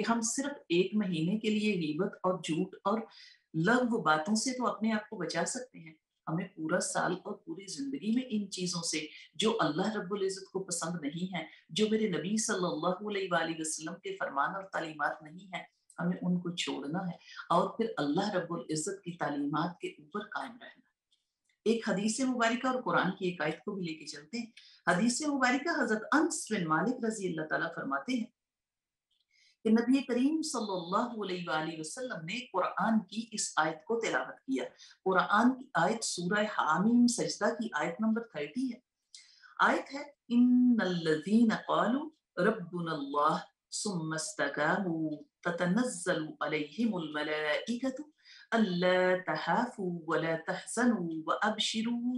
کہ ہم صرف ایک مہینے کے لیے غیبت اور جھوٹ اور لغو باتوں سے تو اپنے آپ کو بچا سکتے ہیں، ہمیں پورا سال اور پوری زندگی میں ان چیزوں سے جو اللہ رب العزت کو پسند نہیں ہے، جو میرے نبی صلی اللہ علیہ وآلہ وسلم کے فرمان اور تعلیمات نہیں ہیں، ہمیں ان کو چھوڑنا ہے اور پھر اللہ رب العزت کی تعلیمات کے اوپر قائم رہنا۔ ایک حدیث مبارکہ اور قرآن کی ایک آیت کو بھی لے کے چلتے ہیں۔ حدیث مبارکہ حضرت انس بن مالک رضی اللہ تعالیٰ فرماتے ہیں کہ نبی کریم صلی اللہ علیہ وآلہ وسلم نے قرآن کی اس آیت کو تلاوت کیا۔ قرآن کی آیت سورہ حامیم سجدہ کی آیت نمبر 30 ہے۔ آیت ہے ان الذین قالوا ربنا اللہ ثم استقاموا تتنزل علیہم الملائکۃ الا تخافوا ولا تحزنوا وابشروا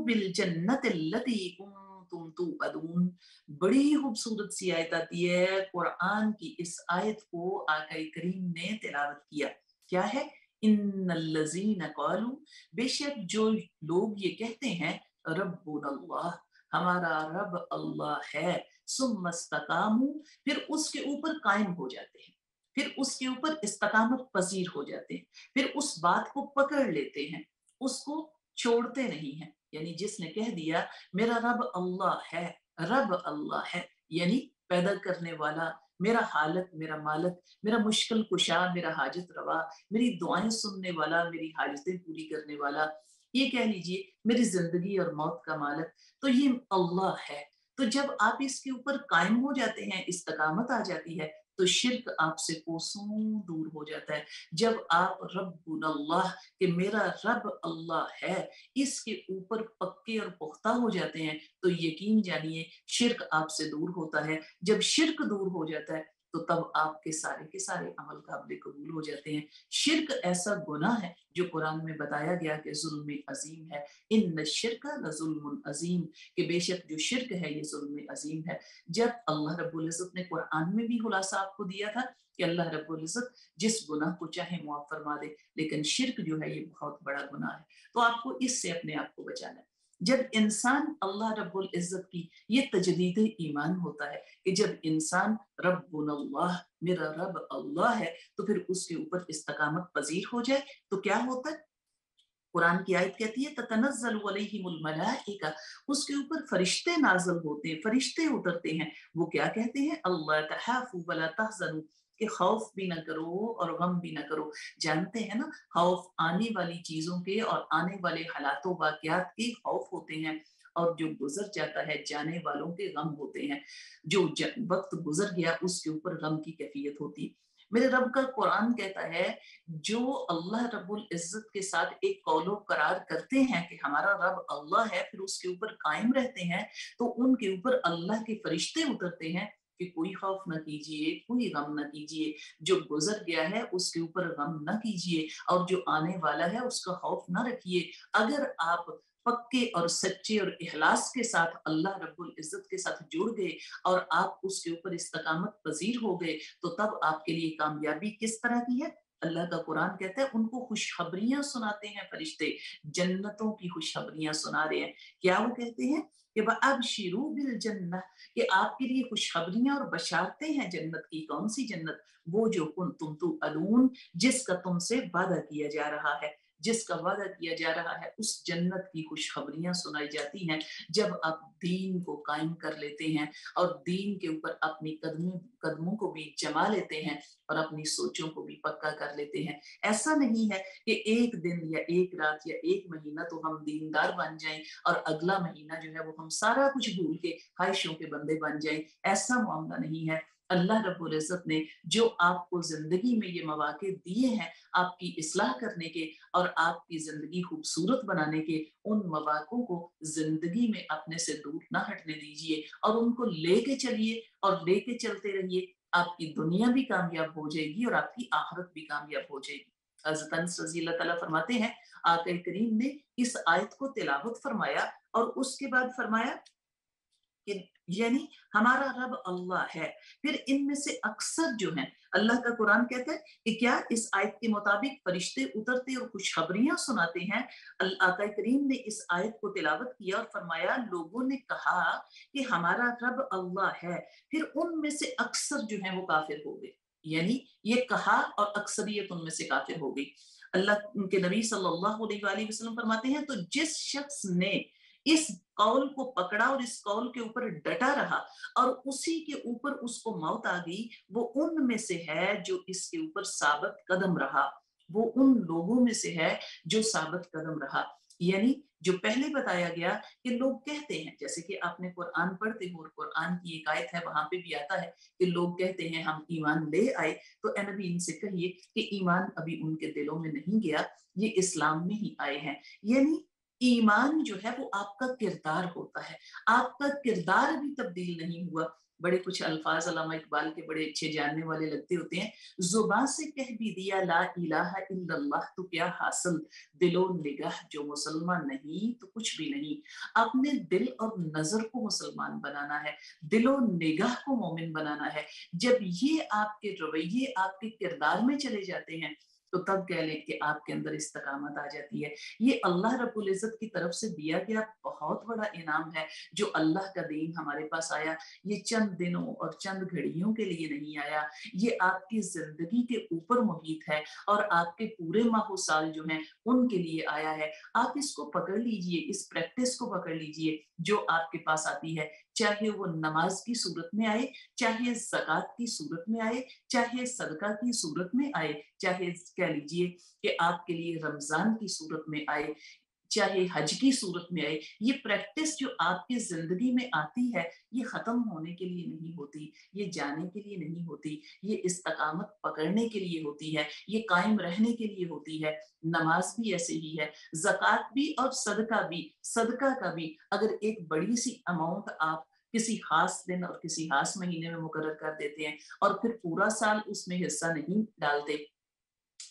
بالجنۃ التی کنتم توعدون۔ بڑی خوبصورت سی آیت آتی ہے، قرآن کی اس آیت کو آقا کریم نے تلاوت کیا۔ کیا ہے؟ ان الذین قالوا، بے شک جو لوگ یہ کہتے ہیں ربنا اللہ، ہمارا رب اللہ ہے، ثم استقاموا، پھر اس کے اوپر قائم ہو جاتے ہیں، پھر اس کے اوپر استقامت پذیر ہو جاتے ہیں، پھر اس بات کو پکڑ لیتے ہیں، اس کو چھوڑتے نہیں ہیں۔ یعنی جس نے کہہ دیا میرا رب اللہ ہے، رب اللہ ہے یعنی پیدا کرنے والا، میرا حالت، میرا مالک، میرا مشکل کشا، میرا حاجت روا، میری دعائیں سننے والا، میری حاجتیں پوری کرنے والا، یہ کہہ لیجئے میری زندگی اور موت کا مالک، تو یہ اللہ ہے۔ تو جب آپ اس کے اوپر قائم ہو جاتے ہیں، استقامت آ جاتی ہے، تو شرک آپ سے کوسوں دور ہو جاتا ہے۔ جب آپ ربنا اللہ کہ میرا رب اللہ ہے اس کے اوپر پکے اور پختہ ہو جاتے ہیں، تو یقین جانیے شرک آپ سے دور ہوتا ہے۔ جب شرک دور ہو جاتا ہے تو تب آپ کے سارے عمل قابل قبول ہو جاتے ہیں۔ شرک ایسا گناہ ہے جو قرآن میں بتایا گیا کہ ظلم عظیم ہے، ان الشرک لظلم عظیم، کہ بے شک جو شرک ہے یہ ظلم عظیم ہے۔ جب اللہ رب العزت نے قرآن میں بھی خلاصہ آپ کو دیا تھا کہ اللہ رب العزت جس گناہ کو چاہے معاف فرما دے، لیکن شرک جو ہے یہ بہت بڑا گناہ ہے، تو آپ کو اس سے اپنے آپ کو بچانا ہے۔ جب انسان اللہ رب العزت کی یہ تجدید ایمان ہوتا ہے کہ جب انسان ربنا اللہ، میرا رب اللہ ہے، تو پھر اس کے اوپر استقامت پذیر ہو جائے تو کیا ہوتا ہے؟ قرآن کی آیت کہتی ہے تتنزل علیہم الملائکہ، اس کے اوپر فرشتے نازل ہوتے ہیں، فرشتے اترتے ہیں، وہ کیا کہتے ہیں؟ اللہ تخافوا ولا تحزنوا، کہ خوف بھی نہ کرو اور غم بھی نہ کرو۔ جانتے ہیں نا خوف آنے والی چیزوں کے اور آنے والے حالات و واقعات کے خوف ہوتے ہیں، اور جو گزر جاتا ہے جانے والوں کے غم ہوتے ہیں۔ جو وقت گزر گیا اس کے اوپر غم کی کیفیت ہوتی ہے۔ میرے رب کا قرآن کہتا ہے جو اللہ رب العزت کے ساتھ ایک قول و قرار کرتے ہیں کہ ہمارا رب اللہ ہے، پھر اس کے اوپر قائم رہتے ہیں، تو ان کے اوپر اللہ کے فرشتے اترتے ہیں کہ کوئی خوف نہ کیجئے، کوئی غم نہ کیجئے، جو گزر گیا ہے اس کے اوپر غم نہ کیجئے، اور جو آنے والا ہے اس کا خوف نہ رکھیے۔ اگر آپ پکے اور سچے اور اخلاص کے ساتھ اللہ رب العزت کے ساتھ جڑ گئے اور آپ اس کے اوپر استقامت پذیر ہو گئے، تو تب آپ کے لیے کامیابی کس طرح کی ہے؟ اللہ کا قرآن کہتا ہے ان کو خوشخبریاں سناتے ہیں فرشتے، جنتوں کی خوشخبریاں سنا رہے ہیں۔ کیا وہ کہتے ہیں؟ کہ وَأَبْشِرُوا بِالْجَنَّةِ، کہ آپ کے لیے خوشخبریاں اور بشارتیں ہیں جنت کی۔ کون سی جنت؟ وہ جو کنتم توعدون، جس کا تم سے وعدہ کیا جا رہا ہے، جس کا وعدہ کیا جا رہا ہے، اس جنت کی خوشخبریاں سنائی جاتی ہیں جب آپ دین کو قائم کر لیتے ہیں اور دین کے اوپر اپنی قدموں کو بھی جما لیتے ہیں اور اپنی سوچوں کو بھی پکا کر لیتے ہیں۔ ایسا نہیں ہے کہ ایک دن یا ایک رات یا ایک مہینہ تو ہم دیندار بن جائیں اور اگلا مہینہ جو ہے وہ ہم سارا کچھ بھول کے خواہشوں کے بندے بن جائیں، ایسا معاملہ نہیں ہے۔ اللہ رب العزت نے جو آپ کو زندگی میں یہ مواقع دیے ہیں آپ کی اصلاح کرنے کے اور آپ کی زندگی خوبصورت بنانے کے، ان مواقعوں کو زندگی میں اپنے سے دور نہ ہٹنے دیجئے اور ان کو لے کے چلیے اور لے کے چلتے رہیے۔ آپ کی دنیا بھی کامیاب ہو جائے گی اور آپ کی آخرت بھی کامیاب ہو جائے گی۔ حضرت انس رضی اللہ تعالیٰ فرماتے ہیں آقا کریم نے اس آیت کو تلاوت فرمایا اور اس کے بعد فرمایا یعنی ہمارا رب اللہ ہے۔ پھر ان میں سے اکثر جو ہیں، اللہ کا قرآن کہتا ہے کہ کیا اس آیت کے مطابق فرشتے اترتے اور خوشخبریاں سناتے ہیں؟ آقا کریم نے اس آیت کو تلاوت کیا اور فرمایا لوگوں نے کہا کہ ہمارا رب اللہ ہے، پھر ان میں سے اکثر جو ہیں وہ کافر ہو گئے، یعنی یہ کہا اور اکثریت ان میں سے کافر ہو گئی۔ اللہ ان کے نبی صلی اللہ علیہ وآلہ وسلم فرماتے ہیں تو جس شخص نے اس قول کو پکڑا اور اس قول کے اوپر ڈٹا رہا اور اسی کے اوپر اس کو موت آ گئی، وہ ان میں سے ہے جو اس کے اوپر ثابت قدم رہا، وہ ان لوگوں میں سے ہے جو ثابت قدم رہا۔ یعنی جو پہلے بتایا گیا کہ لوگ کہتے ہیں، جیسے کہ آپ نے قرآن پڑھتے ہو اور قرآن کی ایک آیت ہے وہاں پہ بھی آتا ہے کہ لوگ کہتے ہیں ہم ایمان لے آئے، تو اے نبی ان سے کہیے کہ ایمان ابھی ان کے دلوں میں نہیں گیا، یہ اسلام میں ہی آئے ہیں۔ یعنی ایمان جو ہے وہ آپ کا کردار ہوتا ہے، آپ کا کردار بھی تبدیل نہیں ہوا۔ بڑے کچھ الفاظ علامہ اقبال کے بڑے اچھے جاننے والے لگتے ہوتے ہیں، زباں سے کہہ بھی دیا لا الہ الا اللہ تو کیا حاصل، دل و نگاہ جو مسلمان نہیں تو کچھ بھی نہیں۔ اپنے دل اور نظر کو مسلمان بنانا ہے، دل و نگاہ کو مومن بنانا ہے۔ جب یہ آپ کے رویے آپ کے کردار میں چلے جاتے ہیں تو تب کہہ لیں کہ آپ کے اندر استقامت آ جاتی ہے۔ یہ اللہ رب العزت کی طرف سے دیا گیا بہت بڑا انعام ہے جو اللہ کا دین ہمارے پاس آیا۔ یہ چند دنوں اور چند گھڑیوں کے لیے نہیں آیا، یہ آپ کی زندگی کے اوپر محیط ہے اور آپ کے پورے ماہ و سال جو ہیں ان کے لیے آیا ہے۔ آپ اس کو پکڑ لیجئے، اس پریکٹس کو پکڑ لیجئے جو آپ کے پاس آتی ہے، چاہے وہ نماز کی صورت میں آئے، چاہے زکوٰۃ کی صورت میں آئے، چاہے صدقہ کی صورت میں آئے، چاہے کہہ لیجئے کہ آپ کے لیے رمضان کی صورت میں آئے، چاہے حج کی صورت میں آئے۔ یہ پریکٹس جو آپ کی زندگی میں آتی ہے یہ ختم ہونے کے لیے نہیں ہوتی، یہ جانے کے لیے نہیں ہوتی، یہ استقامت پکڑنے کے لیے ہوتی ہے، یہ قائم رہنے کے لیے ہوتی ہے۔ نماز بھی ایسے ہی ہے، زکوٰۃ بھی اور صدقہ بھی۔ صدقہ کا بھی اگر ایک بڑی سی اماؤنٹ آپ کسی خاص دن اور کسی خاص مہینے میں مقرر کر دیتے ہیں اور پھر پورا سال اس میں حصہ نہیں ڈالتے،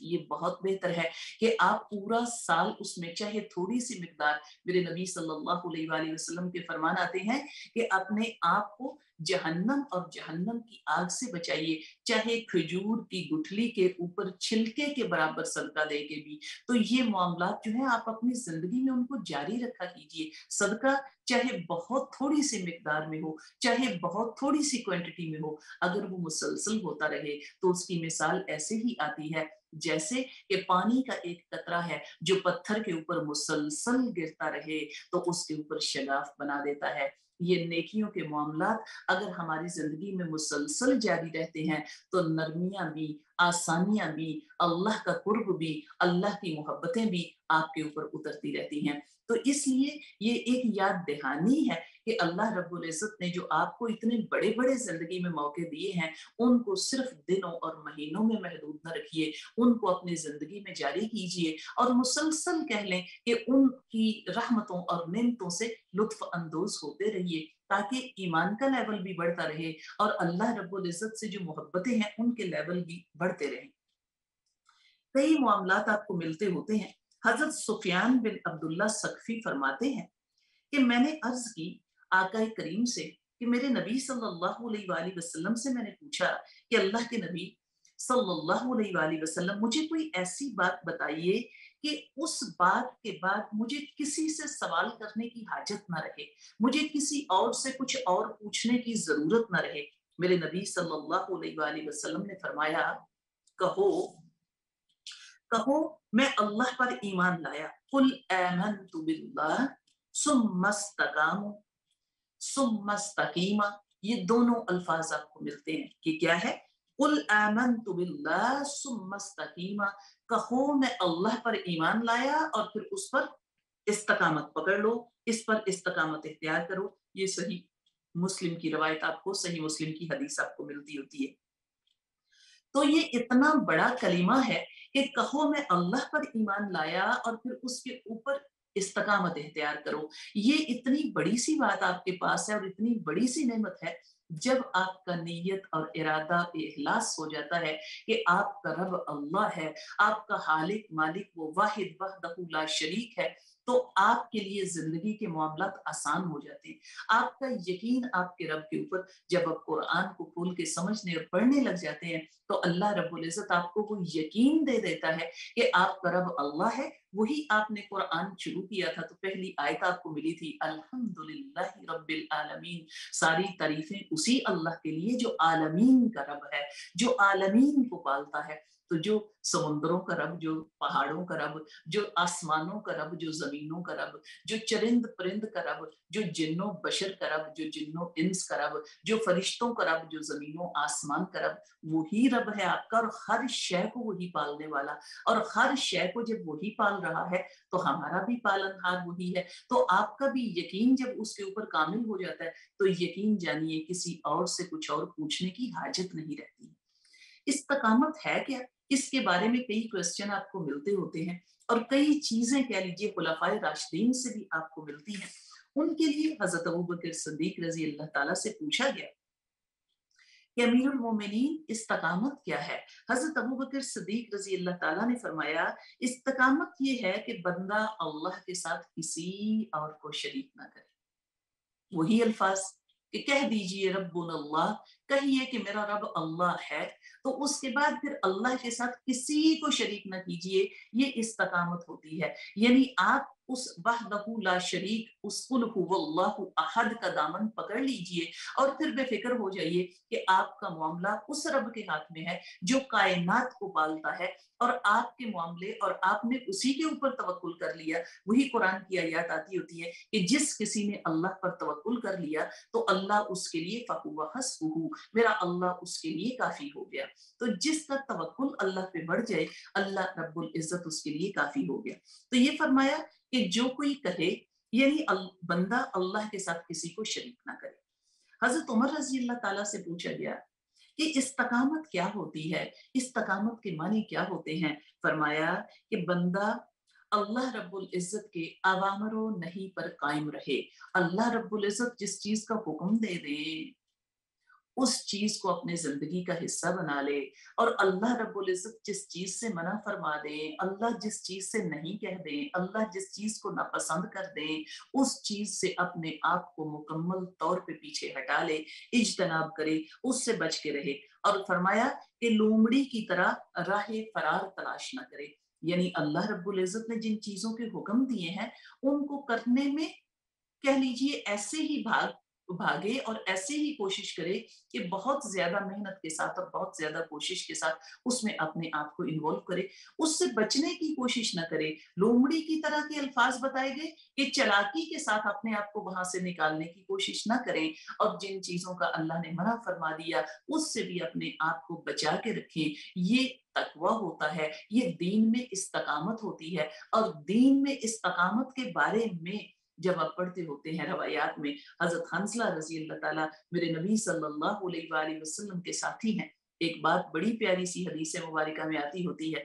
یہ بہت بہتر ہے کہ آپ پورا سال اس میں چاہے تھوڑی سی مقدار، میرے نبی صلی اللہ علیہ وآلہ وسلم کے فرمان آتے ہیں کہ اپنے آپ کو جہنم اور جہنم کی آگ سے بچائیے، چاہے کھجور کی گٹھلی کے اوپر چھلکے کے برابر صدقہ دے کے بھی۔ تو یہ معاملات جو ہیں آپ اپنی زندگی میں ان کو جاری رکھا کیجیے۔ صدقہ چاہے بہت تھوڑی سی مقدار میں ہو، چاہے بہت تھوڑی سی کوانٹٹی میں ہو، اگر وہ مسلسل ہوتا رہے تو اس کی مثال ایسے ہی آتی ہے جیسے کہ پانی کا ایک قطرہ ہے جو پتھر کے اوپر مسلسل گرتا رہے تو اس کے اوپر شگاف بنا دیتا ہے۔ یہ نیکیوں کے معاملات اگر ہماری زندگی میں مسلسل جاری رہتے ہیں تو نرمیاں بھی، آسانیاں بھی، اللہ کا قرب بھی، اللہ کی محبتیں بھی آپ کے اوپر اترتی رہتی ہیں۔ تو اس لیے یہ ایک یاد دہانی ہے کہ اللہ رب العزت نے جو آپ کو اتنے بڑے بڑے زندگی میں موقع دیے ہیں ان کو صرف دنوں اور مہینوں میں محدود نہ رکھیے، ان کو اپنی زندگی میں جاری کیجیے اور مسلسل کہہ لیں کہ ان کی رحمتوں اور نعمتوں سے لطف اندوز ہوتے رہیے تاکہ ایمان کا لیول بھی بڑھتا رہے اور اللہ رب العزت سے جو محبتیں ہیں ان کے لیول بھی بڑھتے رہیں۔ کئی معاملات آپ کو ملتے ہوتے ہیں۔ حضرت سفیان بن عبداللہ ثقفی فرماتے ہیں کہ میں نے عرض کی آقا کریم سے کہ میرے نبی صلی اللہ علیہ وآلہ وسلم سے میں نے پوچھا کہ اللہ کے نبی صلی اللہ علیہ وآلہ وسلم مجھے کوئی ایسی بات بتائیے کہ اس بات کے بعد مجھے کسی سے سوال کرنے کی حاجت نہ رہے، مجھے کسی اور سے کچھ اور پوچھنے کی ضرورت نہ رہے۔ میرے نبی صلی اللہ علیہ وآلہ وسلم نے فرمایا کہو میں اللہ پر ایمان لایا، قل آمنت باللہ ثم استقاموا ثم استقیما، یہ دونوں الفاظ آپ کو ملتے ہیں کہ کیا ہے؟ قل آمنت باللہ ثم استقیما، کہو میں اللہ پر ایمان لایا اور پھر اس پر استقامت پکڑ لو، اس پر استقامت اختیار کرو۔ یہ صحیح مسلم کی روایت آپ کو، صحیح مسلم کی حدیث آپ کو ملتی ہوتی ہے۔ تو یہ اتنا بڑا کلمہ ہے کہ کہو میں اللہ پر ایمان لایا اور پھر اس کے اوپر استقامت اختیار کرو۔ یہ اتنی بڑی سی بات آپ کے پاس ہے اور اتنی بڑی سی نعمت ہے جب آپ کا نیت اور ارادہ اخلاص ہو جاتا ہے کہ آپ کا رب اللہ ہے، آپ کا خالق مالک وہ واحد وحدہ لا شریک ہے، تو آپ کے لیے زندگی کے معاملات آسان ہو جاتے ہیں۔ آپ کا یقین آپ کے رب کے اوپر جب آپ قرآن کو کھول کے سمجھنے اور پڑھنے لگ جاتے ہیں تو اللہ رب العزت آپ کو وہ یقین دے دیتا ہے کہ آپ کا رب اللہ ہے۔ وہی آپ نے قرآن شروع کیا تھا تو پہلی آیت آپ کو ملی تھی الحمدللہ رب العالمین، ساری تعریفیں اسی اللہ کے لیے جو عالمین کا رب ہے، جو عالمین کو پالتا ہے۔ تو جو سمندروں کا رب، جو پہاڑوں کا رب، جو آسمانوں کا رب، جو زمینوں کا رب، جو چرند پرند کا رب، جو جنوں بشر کا رب، جو جنوں انس کا رب، جو فرشتوں کا رب، جو زمینوں آسمان کا رب، وہی رب ہے آپ کا، اور ہر شے کو وہی پالنے والا، اور ہر شے کو جب وہی پال رہا ہے تو ہمارا بھی پالنہار وہی ہے۔ تو آپ کا بھی یقین جب اس کے اوپر کامل ہو جاتا ہے تو یقین جانیے کسی اور سے کچھ اور پوچھنے کی حاجت نہیں رہتی۔ استقامت ہے کیا؟ اس کے بارے میں کئی کوسچن آپ کو ملتے ہوتے ہیں، اور کئی چیزیں کہہ لیجیے خلفائے راشدین سے بھی آپ کو ملتی ہیں۔ ان کے لیے حضرت ابوبکر صدیق رضی اللہ تعالیٰ سے پوچھا گیا کہ امیر المومنین استقامت کیا ہے؟ حضرت ابوبکر صدیق رضی اللہ تعالیٰ نے فرمایا استقامت یہ ہے کہ بندہ اللہ کے ساتھ کسی اور کو شریک نہ کرے۔ وہی الفاظ کہ کہہ دیجئے ربنا اللہ، کہیے کہ میرا رب اللہ ہے، تو اس کے بعد پھر اللہ کے ساتھ کسی کو شریک نہ کیجئے، یہ استقامت ہوتی ہے۔ یعنی آپ اس وحدہ لا شریک، اس قل هو اللہ احد کا دامن پکڑ لیجئے اور پھر بے فکر ہو جائیے کہ آپ کا معاملہ اس رب کے ہاتھ میں ہے جو کائنات کو پالتا ہے، اور آپ کے معاملے اور آپ نے اسی کے اوپر توکل کر لیا۔ وہی قرآن کی آیات آتی ہوتی ہے کہ جس کسی نے اللہ پر توکل کر لیا تو اللہ اس کے لیے فَهُوَ حَسْبُهُ، میرا اللہ اس کے لیے کافی ہو گیا۔ تو جس کا توکل اللہ پہ بڑھ جائے اللہ رب العزت اس کے لیے کافی ہو گیا۔ تو یہ فرمایا کہ جو کوئی کہے، یعنی بندہ اللہ کے ساتھ کسی کو شریک نہ کرے۔ حضرت عمر رضی اللہ تعالیٰ سے پوچھا گیا کہ استقامت کیا ہوتی ہے، استقامت کے معنی کیا ہوتے ہیں؟ فرمایا کہ بندہ اللہ رب العزت کے اوامر و نہی پر قائم رہے۔ اللہ رب العزت جس چیز کا حکم دے دیں اس چیز کو اپنے زندگی کا حصہ بنا لے، اور اللہ رب العزت جس چیز سے منع فرما دیں، اللہ جس چیز سے نہیں کہہ دیں، اللہ جس چیز کو ناپسند کر دیں، اس چیز سے اپنے آپ کو مکمل طور پہ پیچھے ہٹا لے، اجتناب کرے، اس سے بچ کے رہے۔ اور فرمایا کہ لومڑی کی طرح راہ فرار تلاش نہ کرے، یعنی اللہ رب العزت نے جن چیزوں کے حکم دیے ہیں ان کو کرنے میں کہہ لیجیے ایسے ہی بھاگے اور ایسے ہی کوشش کرے کہ بہت زیادہ محنت کے ساتھ اور بہت زیادہ کوشش کے ساتھ اس میں اپنے آپ کو انوالو کرے، اس سے بچنے کی کوشش نہ کرے۔ لومڑی کی طرح کے الفاظ بتائے گئے کہ چلاکی کے ساتھ اپنے آپ کو وہاں سے نکالنے کی کوشش نہ کریں، اور جن چیزوں کا اللہ نے منع فرما دیا اس سے بھی اپنے آپ کو بچا کے رکھیں۔ یہ تقوی ہوتا ہے، یہ دین میں استقامت ہوتی ہے۔ اور دین میں استقامت کے بارے میں جب آپ پڑھتے ہوتے ہیں روایات میں، حضرت حنظلہ رضی اللہ تعالیٰ میرے نبی صلی اللہ علیہ وآلہ وسلم کے ساتھی ہیں، ایک بات بڑی پیاری سی حدیث مبارکہ میں آتی ہوتی ہے۔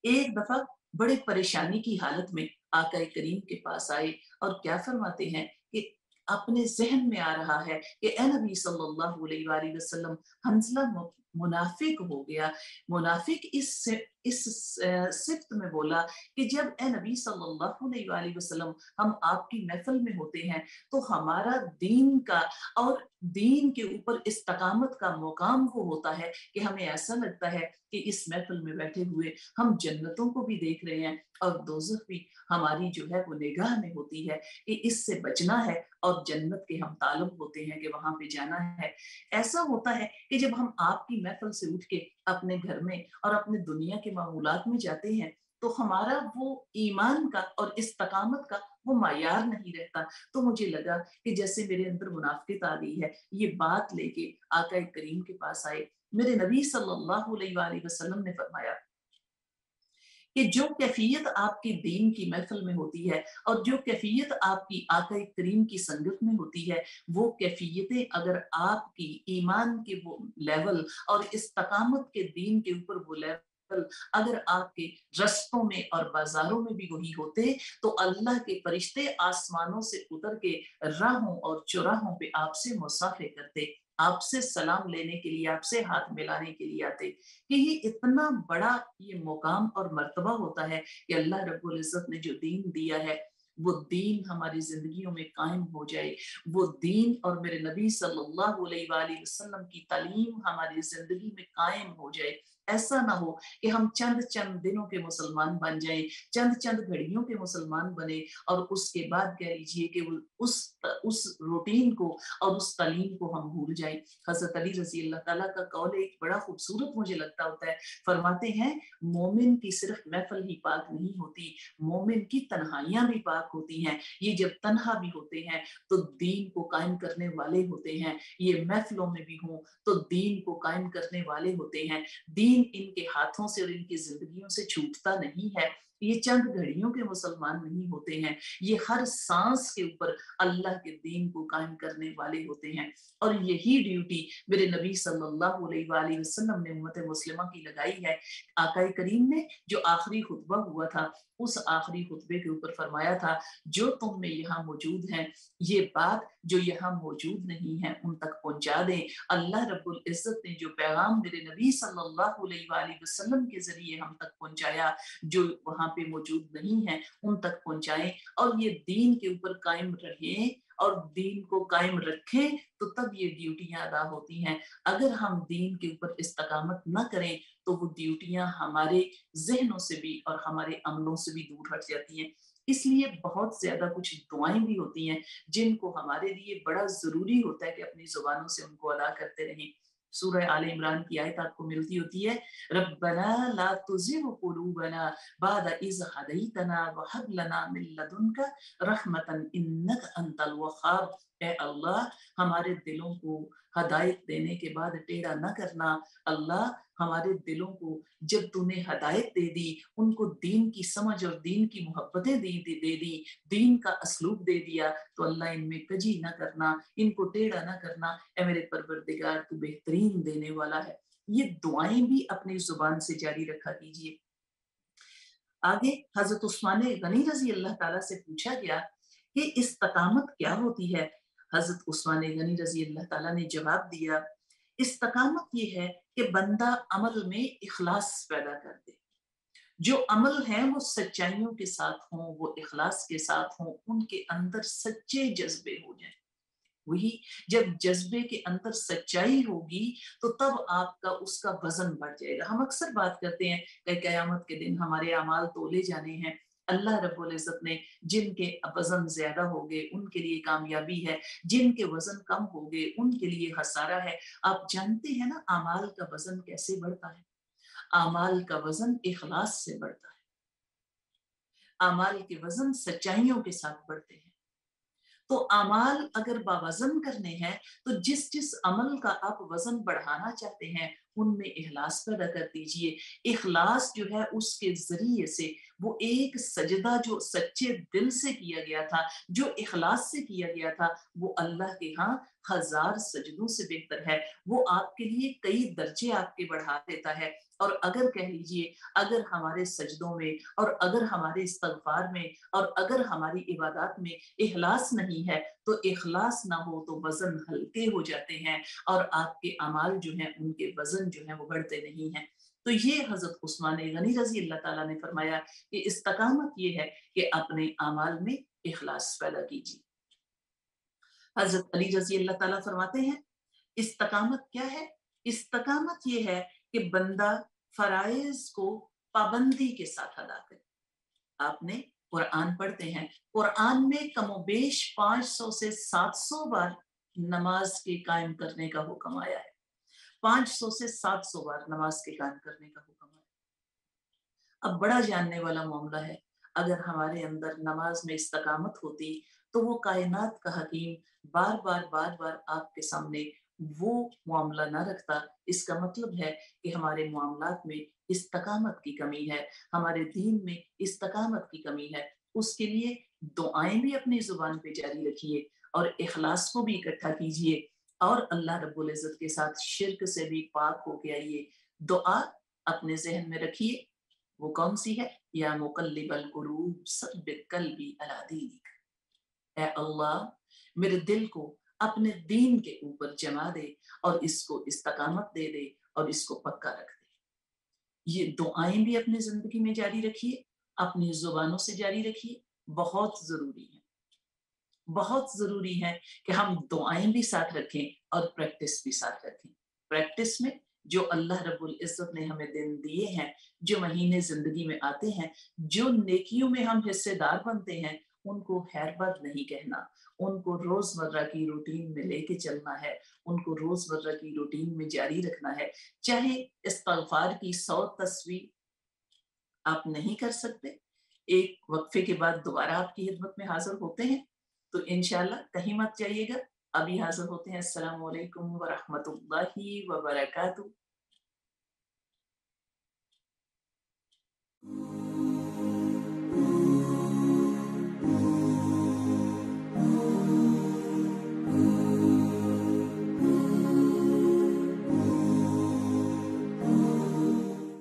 ایک دفعہ بڑے پریشانی کی حالت میں آقا کریم کے پاس آئے اور کیا فرماتے ہیں کہ اپنے ذہن میں آ رہا ہے کہ اے نبی صلی اللہ علیہ وآلہ وسلم، حنظلہ منافق ہو گیا۔ منافق اس صفت میں بولا کہ جب اے نبی صلی اللہ علیہ وآلہ وسلم ہم آپ کی محفل میں ہوتے ہیں تو ہمارا دین کا اور دین کے اوپر استقامت کا مقام وہ ہوتا ہے کہ ہمیں ایسا لگتا ہے کہ اس محفل میں بیٹھے ہوئے ہم جنتوں کو بھی دیکھ رہے ہیں اور دوزخ بھی ہماری جو ہے وہ نگاہ میں ہوتی ہے کہ اس سے بچنا ہے، اور جنت کے ہم طالب ہوتے ہیں کہ وہاں پہ جانا ہے۔ ایسا ہوتا ہے کہ جب ہم آپ کی محفل سے اٹھ کے اپنے گھر میں اور اپنے دنیا کے معمولات میں جاتے ہیں تو ہمارا وہ ایمان کا اور استقامت کا وہ معیار نہیں رہتا۔ تو مجھے لگا کہ جیسے میرے اندر منافقت آ گئی ہے، یہ بات لے کے آقا کریم کے پاس آئے۔ میرے نبی صلی اللہ علیہ وآلہ وسلم نے فرمایا کہ جو کیفیت آپ کی دین کی محفل میں ہوتی ہے اور جو کیفیت آپ کی آقا کریم کی سنگت میں ہوتی ہے، وہ کیفیتیں اگر آپ کی ایمان کے وہ لیول اور استقامت کے دین کے اوپر وہ لیول اگر آپ کے رستوں میں اور بازاروں میں بھی وہی ہوتے تو اللہ کے فرشتے آسمانوں سے اتر کے راہوں اور چوراہوں پہ آپ سے مصافحہ کرتے، آپ سے سلام لینے کے لیے، آپ سے ہاتھ ملانے کے لیے آتے، کہ یہ اتنا بڑا یہ مقام اور مرتبہ ہوتا ہے کہ اللہ رب العزت نے جو دین دیا ہے وہ دین ہماری زندگیوں میں قائم ہو جائے، وہ دین اور میرے نبی صلی اللہ علیہ وآلہ وسلم کی تعلیم ہماری زندگی میں قائم ہو جائے۔ ایسا نہ ہو کہ ہم چند دنوں کے مسلمان بن جائیں، چند گھڑیوں کے مسلمان بنے، اور اس کے بعد کہہ لیجئے کہ اس روٹین کو اور اس تعلیم کو ہم بھول جائیں۔ حضرت علی رضی اللہ تعالیٰ کا قول ایک بڑا خوبصورت مجھے لگتا ہوتا ہے، فرماتے ہیں مومن کی صرف محفل ہی پاک نہیں ہوتی، مومن کی تنہائیاں بھی پاک ہوتی ہیں۔ یہ جب تنہا بھی ہوتے ہیں تو دین کو قائم کرنے والے ہوتے ہیں، یہ محفلوں میں بھی ہوں تو دین کو قائم کرنے والے ہوتے ہیں۔ دین ان کے ہاتھوں سے اور ان کی زندگیوں سے چھوٹتا نہیں ہے، یہ چند گھڑیوں کے مسلمان نہیں ہوتے ہیں، یہ ہر سانس کے اوپر اللہ کے دین کو قائم کرنے والے ہوتے ہیں۔ اور یہی ڈیوٹی میرے نبی صلی اللہ علیہ وآلہ وسلم نے امت مسلمہ کی لگائی ہے۔ آقا کریم نے جو آخری خطبہ ہوا تھا، اس آخری خطبے کے اوپر فرمایا تھا جو تم میں یہاں موجود ہیں یہ بات جو یہاں موجود نہیں ہے ان تک پہنچا دیں۔ اللہ رب العزت نے جو پیغام میرے نبی صلی اللہ علیہ وآلہ وسلم کے ذریعے ہم تک پہنچایا، جو وہاں پہ موجود نہیں ہیں ان تک پہنچائیں، اور یہ دین کے اوپر قائم رہیں اور دین کو قائم رکھیں، تو تب یہ ڈیوٹیاں ادا ہوتی ہیں۔ اگر ہم دین کے اوپر استقامت نہ کریں تو وہ ڈیوٹیاں ہمارے ذہنوں سے بھی اور ہمارے عملوں سے بھی دور ہٹ جاتی ہیں۔ اس لیے بہت زیادہ کچھ دعائیں بھی ہوتی ہیں جن کو ہمارے لیے بڑا ضروری ہوتا ہے کہ اپنی زبانوں سے ان کو ادا کرتے رہیں۔ سورہ آل عمران کی آیت آپ کو ملتی ہوتی ہے، ربنا لا تزغ قلوبنا بعد اذ ہدیتنا وہب لنا من لدنک رحمتا انک انت الوہاب۔ اے اللہ ہمارے دلوں کو ہدایت دینے کے بعد ٹیڑھا نہ کرنا۔ اللہ ہمارے دلوں کو جب تو نے ہدایت دے دی، ان کو دین کی سمجھ اور دین کی محبتیں دے دی، دین کا اسلوب دے دیا، تو اللہ ان میں کجی نہ کرنا، ان کو ٹیڑھا نہ کرنا۔ اے میرے پروردگار تو بہترین دینے والا ہے۔ یہ دعائیں بھی اپنی زبان سے جاری رکھا کیجیے۔ آگے حضرت عثمان غنی رضی اللہ تعالیٰ سے پوچھا گیا کہ استقامت کیا ہوتی ہے؟ حضرت عثمان غنی رضی اللہ تعالیٰ نے جواب دیا، استقامت یہ ہے کہ بندہ عمل میں اخلاص پیدا کر دے، جو عمل ہیں وہ سچائیوں کے ساتھ ہوں، وہ اخلاص کے ساتھ ہوں، ان کے اندر سچے جذبے ہو جائیں۔ وہی جب جذبے کے اندر سچائی ہوگی تو تب آپ کا اس کا وزن بڑھ جائے گا۔ ہم اکثر بات کرتے ہیں کہ قیامت کے دن ہمارے اعمال تولے جانے ہیں۔ اللہ رب العزت نے جن کے وزن زیادہ ہوگے ان کے لیے کامیابی ہے، جن کے وزن کم ہوگے ان کے لیے خسارہ ہے۔ آپ جانتے ہیں نا اعمال کا وزن کیسے بڑھتا ہے؟ اعمال کا وزن اخلاص سے بڑھتا ہے، اعمال کے وزن سچائیوں کے ساتھ بڑھتے ہیں۔ تو اعمال اگر باوزن کرنے ہیں تو جس عمل کا آپ وزن بڑھانا چاہتے ہیں ان میں اخلاص پیدا کر دیجئے۔ اخلاص جو ہے اس کے ذریعے سے وہ ایک سجدہ جو سچے دل سے کیا گیا تھا، جو اخلاص سے کیا گیا تھا، وہ اللہ کے ہاں 1000 سجدوں سے بہتر ہے۔ وہ آپ کے لیے کئی درجے آپ کے بڑھا دیتا ہے۔ اور اگر کہہ لیجئے اگر ہمارے سجدوں میں اور اگر ہمارے استغفار میں اور اگر ہماری عبادات میں اخلاص نہیں ہے تو اخلاص نہ ہو تو وزن ہلکے ہو جاتے ہیں اور آپ کے اعمال جو ہیں ان کے وزن جو ہیں وہ بڑھتے نہیں ہیں۔ تو یہ حضرت عثمان غنی رضی اللہ تعالیٰ نے فرمایا کہ استقامت یہ ہے کہ اپنے اعمال میں اخلاص پیدا کیجیے۔ حضرت علی رضی اللہ تعالیٰ فرماتے ہیں استقامت کیا ہے؟ استقامت یہ ہے کہ بندہ فرائض کو پابندی کے ساتھ ادا کرے۔ آپ نے قرآن پڑھتے ہیں، قرآن میں کم و بیش 500 سے 700 بار نماز کے قائم کرنے کا حکم آیا ہے۔ 500 سے 700 بار نماز کے قائم کرنے کا حکم آیا ہے۔ اب بڑا جاننے والا معاملہ ہے، اگر ہمارے اندر نماز میں استقامت ہوتی تو وہ کائنات کا حکیم بار بار آپ کے سامنے وہ معاملہ نہ رکھتا۔ اس کا مطلب ہے کہ ہمارے معاملات میں استقامت کی کمی ہے، ہمارے دین میں استقامت کی کمی ہے۔ اس کے لیے دعائیں بھی اپنی زبان پہ جاری رکھیے اور اخلاص کو بھی اکٹھا کیجیے اور اللہ رب العزت کے ساتھ شرک سے بھی پاک ہو کے آئیے۔ دعا اپنے ذہن میں رکھیے، وہ کون سی ہے؟ یا مقلب القلوب ثبت قلبی علی دینک۔ اے اللہ میرے دل کو اپنے دین کے اوپر جما دے اور اس کو استقامت دے دے اور اس کو پکا رکھ دے۔ یہ دعائیں بھی اپنی زندگی میں جاری رکھیے، اپنی زبانوں سے جاری رکھیے، بہت ضروری ہے، بہت ضروری ہے کہ ہم دعائیں بھی ساتھ رکھیں اور پریکٹس بھی ساتھ رکھیں۔ پریکٹس میں جو اللہ رب العزت نے ہمیں دن دیے ہیں، جو مہینے زندگی میں آتے ہیں، جو نیکیوں میں ہم حصے دار بنتے ہیں، ان کو خیر بد نہیں کہنا، ان کو روزمرہ کی روٹین میں لے کے چلنا ہے، ان کو روزمرہ کی روٹین میں جاری رکھنا ہے۔ چاہے استغفار کی 100 تصویر آپ نہیں کر سکتے، ایک وقفے کے بعد دوبارہ آپ کی خدمت میں حاضر ہوتے ہیں، تو انشاءاللہ کہیں مت جائیے گا، ابھی حاضر ہوتے ہیں۔ السلام علیکم ورحمۃ اللہ وبرکاتہ۔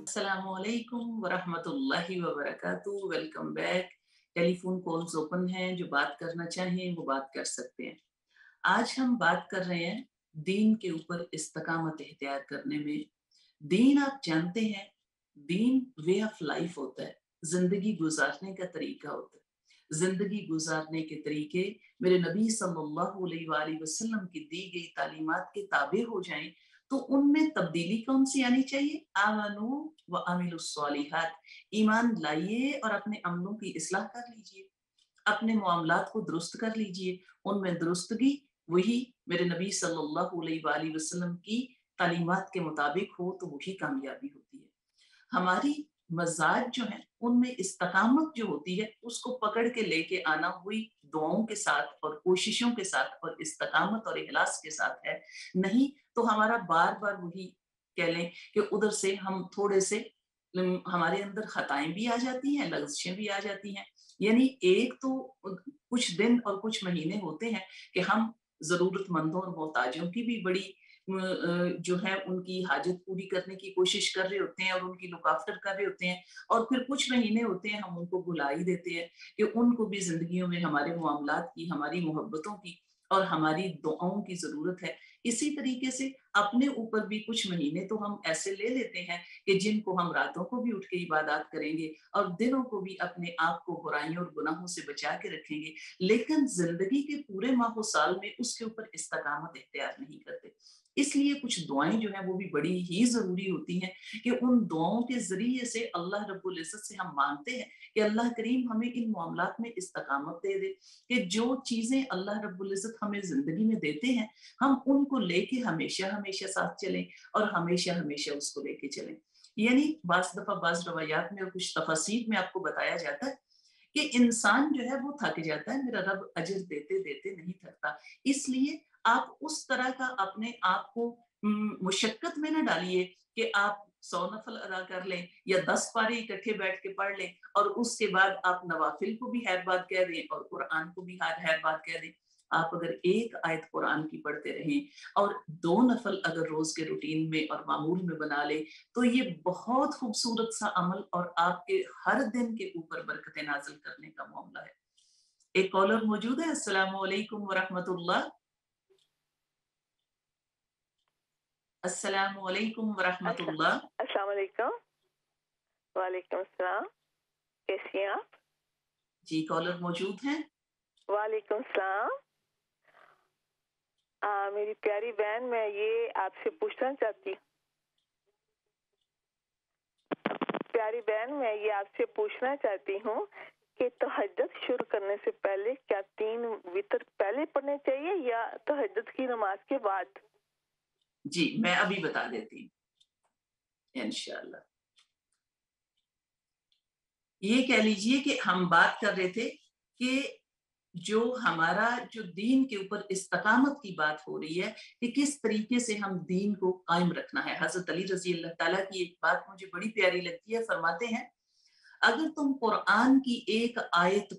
السلام علیکم ورحمۃ اللہ وبرکاتہ، ویلکم بیک۔ ٹیلی فون کالز اوپن ہیں، جو بات کرنا چاہیں وہ بات کر سکتے ہیں۔ آج ہم بات کر رہے ہیں دین کے اوپر استقامت اختیار کرنے میں۔ دین آپ جانتے ہیں، دین وے آف لائف ہوتا ہے، زندگی گزارنے کا طریقہ ہوتا ہے۔ زندگی گزارنے کے طریقے میرے نبی صلی اللہ علیہ وآلہ وسلم کی دی گئی تعلیمات کے تابع ہو جائیں تو ان میں تبدیلی کون سی آنی چاہیے؟ آمنو و عملوا الصالحات، ایمان لائیے اور اپنے عملوں کی اصلاح کر لیجئے، اپنے معاملات کو درست کر لیجئے۔ ان میں درستگی وہی میرے نبی صلی اللہ علیہ وآلہ وسلم کی تعلیمات کے مطابق ہو تو وہی کامیابی ہوتی ہے۔ ہماری مزاج جو ہیں ان میں استقامت جو ہوتی ہے اس کو پکڑ کے لے کے آنا ہوئی دعاؤں کے ساتھ اور کوششوں کے ساتھ اور استقامت اور اخلاص کے ساتھ ہے، نہیں تو ہمارا بار بار وہی کہہ لیں کہ ادھر سے ہم تھوڑے سے ہمارے اندر خطائیں بھی آ جاتی ہیں، لغزشیں بھی آ جاتی ہیں۔ یعنی ایک تو کچھ دن اور کچھ مہینے ہوتے ہیں کہ ہم ضرورت مندوں اور محتاجوں کی بھی بڑی جو ہے ان کی حاجت پوری کرنے کی کوشش کر رہے ہوتے ہیں اور ان کی لک آفٹر کر رہے ہوتے ہیں، اور پھر کچھ مہینے ہوتے ہیں ہم ان کو بھلا ہی دیتے ہیں کہ ان کو بھی زندگیوں میں ہمارے معاملات کی، ہماری محبتوں کی اور ہماری دعاؤں کی ضرورت ہے۔ اسی طریقے سے اپنے اوپر بھی کچھ مہینے تو ہم ایسے لے لیتے ہیں کہ جن کو ہم راتوں کو بھی اٹھ کے عبادات کریں گے اور دنوں کو بھی اپنے آپ کو برائیوں اور گناہوں سے بچا کے رکھیں گے، لیکن زندگی کے پورے ماہ و سال میں اس کے اوپر استقامت اختیار نہیں کرتے۔ اس لیے کچھ دعائیں جو ہیں وہ بھی بڑی ہی ضروری ہوتی ہیں کہ ان دعاؤں کے ذریعے سے اللہ رب العزت سے ہم مانگتے ہیں کہ اللہ کریم ہمیں ان معاملات میں استقامت دے دے، کہ جو چیزیں اللہ رب العزت ہمیں زندگی میں دیتے ہیں ہم ان کو لے کے ہمیشہ ہمیشہ ساتھ چلیں اور ہمیشہ ہمیشہ اس کو لے کے چلیں۔ یعنی بعض دفعہ بعض روایات میں اور کچھ تفاسیر میں آپ کو بتایا جاتا ہے کہ انسان جو ہے وہ تھک جاتا ہے، میرا رب اجر دیتے دیتے نہیں تھکتا۔ اس لیے آپ اس طرح کا اپنے آپ کو مشقت میں نہ ڈالیے کہ آپ 100 نفل ادا کر لیں یا 10 پارے اکٹھے بیٹھ کے پڑھ لیں اور اس کے بعد آپ نوافل کو بھی خیر بات کہہ دیں اور قرآن کو بھی خیر بات کہہ دیں۔ آپ اگر ایک آیت قرآن کی پڑھتے رہیں اور 2 نفل اگر روز کے روٹین میں اور معمول میں بنا لیں تو یہ بہت خوبصورت سا عمل اور آپ کے ہر دن کے اوپر برکتیں نازل کرنے کا معاملہ ہے۔ ایک کالر موجود ہے۔ السلام علیکم ورحمۃ اللہ۔ السلام علیکم ورحمۃ اللہ۔ السلام علیکم۔ وعلیکم السلام، کیسی ہیں آپ؟ جی کالر موجود ہیں۔ وعلیکم السلام۔ میری پیاری بہن، میں یہ آپ سے پوچھنا چاہتی ہوں، کہ تہجد شروع کرنے سے پہلے کیا 3 وتر پہلے پڑھنے چاہیے یا تہجد کی نماز کے بعد؟ جی میں ابھی بتا دیتی ہوں انشاءاللہ۔ یہ کہہ لیجئے کہ ہم بات کر رہے تھے کہ جو ہمارا جو دین کے اوپر استقامت کی بات ہو رہی ہے کہ کس طریقے سے ہم دین کو قائم رکھنا ہے۔ حضرت علی رضی اللہ تعالیٰ کی ایک بات مجھے بڑی پیاری لگتی ہے، فرماتے ہیں اگر تم قرآن کی ایک آیت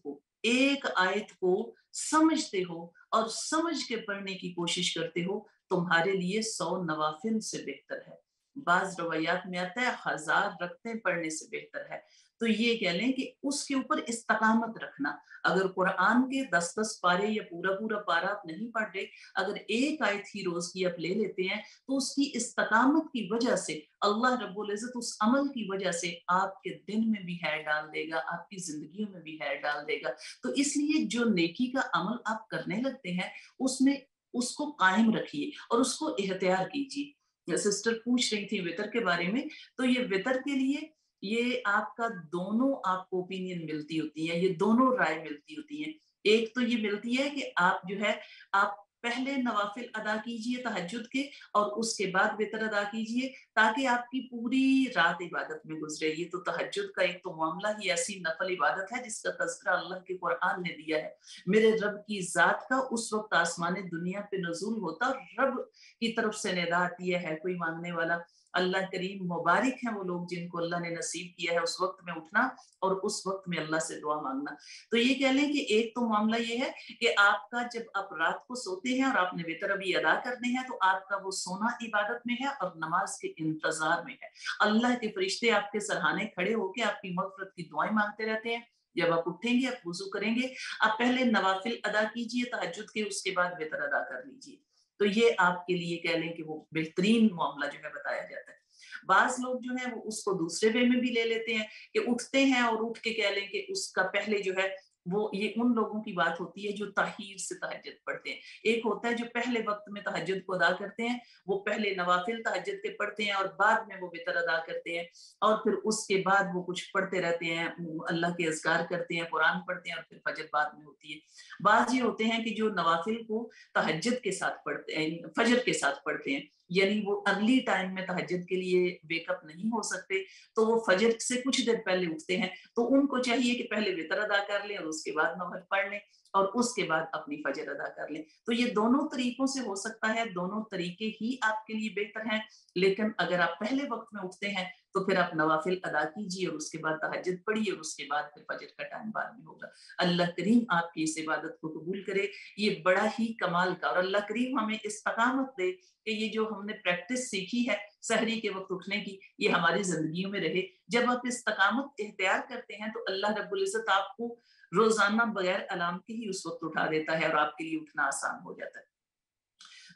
کو سمجھتے ہو اور سمجھ کے پڑھنے کی کوشش کرتے ہو تمہارے لیے 100 نوافل سے بہتر ہے۔ بعض روایات میں آتا ہے 1000 رکعتیں پڑھنے سے بہتر ہے۔ تو یہ کہہ لیں کہ اس کے اوپر استقامت رکھنا. اگر قرآن کے 10 پارے یا پورا پارا آپ نہیں پڑھ رہے، اگر ایک آیت ہی روز کی آپ لے لیتے ہیں تو اس کی استقامت کی وجہ سے اللہ رب العزت اس عمل کی وجہ سے آپ کے دن میں بھی خیر ڈال دے گا، آپ کی زندگیوں میں بھی خیر ڈال دے گا. تو اس لیے جو نیکی کا عمل آپ کرنے لگتے ہیں اس میں اس کو قائم رکھیے اور اس کو اختیار کیجیے. سسٹر پوچھ رہی تھی وطر کے بارے میں، تو یہ وطر کے لیے یہ آپ کا دونوں آپ کو اوپینین ملتی ہوتی ہیں، یہ دونوں رائے ملتی ہوتی ہیں. ایک تو یہ ملتی ہے کہ آپ جو ہے آپ پہلے نوافل ادا کیجئے تہجد کے اور اس کے بعد وطر ادا کیجئے تاکہ آپ کی پوری رات عبادت میں گزرے. یہ تو تہجد کا ایک تو معاملہ ہی ایسی نفل عبادت ہے جس کا تذکرہ اللہ کے قرآن نے دیا ہے. میرے رب کی ذات کا اس وقت آسمان دنیا پہ نزول ہوتا اور رب کی طرف سے ندا آتی ہے کوئی مانگنے والا. اللہ کریم مبارک ہیں وہ لوگ جن کو اللہ نے نصیب کیا ہے اس وقت میں اٹھنا اور اس وقت میں اللہ سے دعا مانگنا. تو یہ کہہ لیں کہ ایک تو معاملہ یہ ہے کہ آپ کا جب آپ رات کو سوتے ہیں اور آپ نے وطر ابھی ادا کرنے ہیں تو آپ کا وہ سونا عبادت میں ہے اور نماز کے انتظار میں ہے. اللہ کے فرشتے آپ کے سرہانے کھڑے ہو کے آپ کی مغفرت کی دعائیں مانگتے رہتے ہیں. جب آپ اٹھیں گے آپ وضو کریں گے، آپ پہلے نوافل ادا کیجئے تہجد کے، اس کے بعد وطر ادا کر لیجئے. تو یہ آپ کے لیے کہہ لیں کہ وہ بہترین معاملہ جو ہے بتایا جاتا ہے. بعض لوگ جو ہیں وہ اس کو دوسرے وے میں بھی لے لیتے ہیں کہ اٹھتے ہیں اور اٹھ کے کہہ لیں کہ اس کا پہلے جو ہے وہ یہ ان لوگوں کی بات ہوتی ہے جو تاخیر سے تہجد پڑھتے ہیں. ایک ہوتا ہے جو پہلے وقت میں تہجد کو ادا کرتے ہیں، وہ پہلے نوافل تہجد کے پڑھتے ہیں اور بعد میں وہ وطر ادا کرتے ہیں اور پھر اس کے بعد وہ کچھ پڑھتے رہتے ہیں، اللہ کے اذکار کرتے ہیں، قرآن پڑھتے ہیں اور پھر فجر بعد میں ہوتی ہے. بعض یہ ہوتے ہیں کہ جو نوافل کو تہجد کے ساتھ پڑھتے ہیں، فجر کے ساتھ پڑھتے ہیں، یعنی وہ ارلی ٹائم میں تہجد کے لیے ویک اپ نہیں ہو سکتے تو وہ فجر سے کچھ دیر پہلے اٹھتے ہیں. تو ان کو چاہیے کہ پہلے وطر ادا کر لیں اور اس کے بعد نوافل پڑھ لیں اور اس کے بعد اپنی فجر ادا کر لیں. تو یہ دونوں طریقوں سے ہو سکتا ہے، دونوں طریقے ہی آپ کے لیے بہتر ہیں. لیکن اگر آپ پہلے وقت میں اٹھتے ہیں تو پھر آپ نوافل ادا کیجیے اور اس کے بعد تہجد پڑھیے اور اس کے بعد پھر فجر کا ٹائم بعد میں ہوگا. اللہ کریم آپ کی اس عبادت کو قبول کرے. یہ بڑا ہی کمال کا، اور اللہ کریم ہمیں استقامت دے کہ یہ جو ہم نے پریکٹس سیکھی ہے سحری کے وقت اٹھنے کی، یہ ہماری زندگیوں میں رہے. جب آپ استقامت اختیار کرتے ہیں تو اللہ رب العزت آپ کو روزانہ بغیر الارم کے ہی اس وقت اٹھا دیتا ہے اور آپ کے لیے اٹھنا آسان ہو جاتا ہے.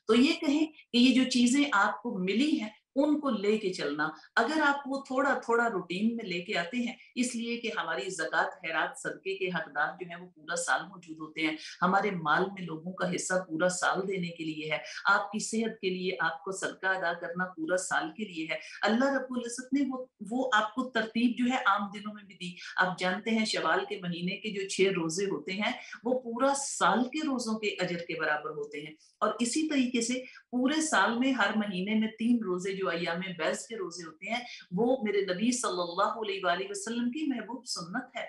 تو یہ کہیں کہ یہ جو چیزیں آپ کو ملی ہیں ان کو لے کے چلنا. اگر آپ وہ تھوڑا تھوڑا روٹین میں لے کے آتے ہیں، اس لیے کہ ہماری زکوٰۃ خیرات صدقے کے حقدار جو ہیں وہ پورا سال موجود ہوتے ہیں. ہمارے مال میں لوگوں کا حصہ پورا سال دینے کے لیے ہے. آپ کی صحت کے لیے آپ کو صدقہ ادا کرنا پورا سال کے لیے ہے. اللہ رب العزت نے وہ آپ کو ترتیب جو ہے عام دنوں میں بھی دی. آپ جانتے ہیں شوال کے مہینے کے جو 6 روزے ہوتے ہیں وہ پورا سال کے روزوں کے اجر کے برابر ہوتے ہیں. اور اسی طریقے سے پورے سال میں ہر مہینے میں 3 روزے جو ایام بیض کے روزے ہوتے ہیں وہ میرے نبی صلی اللہ علیہ وآلہ وسلم کی محبوب سنت ہے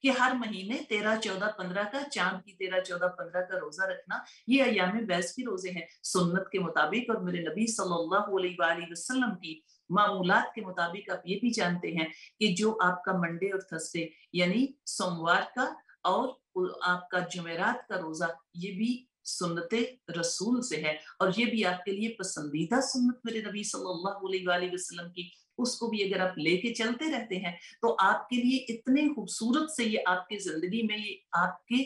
کہ ہر مہینے 13 14 15 کا، چاند کی 13 14 15 کا روزہ رکھنا. یہ ایام بیض کے روزے ہیں سنت کے مطابق، اور میرے نبی صلی اللہ علیہ وآلہ وسلم کی معمولات کے مطابق آپ یہ بھی جانتے ہیں کہ جو آپ کا منڈے اور تھرسڈے یعنی سوموار کا اور آپ کا جمعرات کا روزہ یہ بھی سنت رسول سے ہے، اور یہ بھی آپ کے لیے پسندیدہ سنت میرے نبی صلی اللہ علیہ وآلہ وسلم کی. اس کو بھی اگر آپ لے کے چلتے رہتے ہیں تو آپ کے لیے اتنے خوبصورت سے یہ آپ کی زندگی میں یہ آپ کے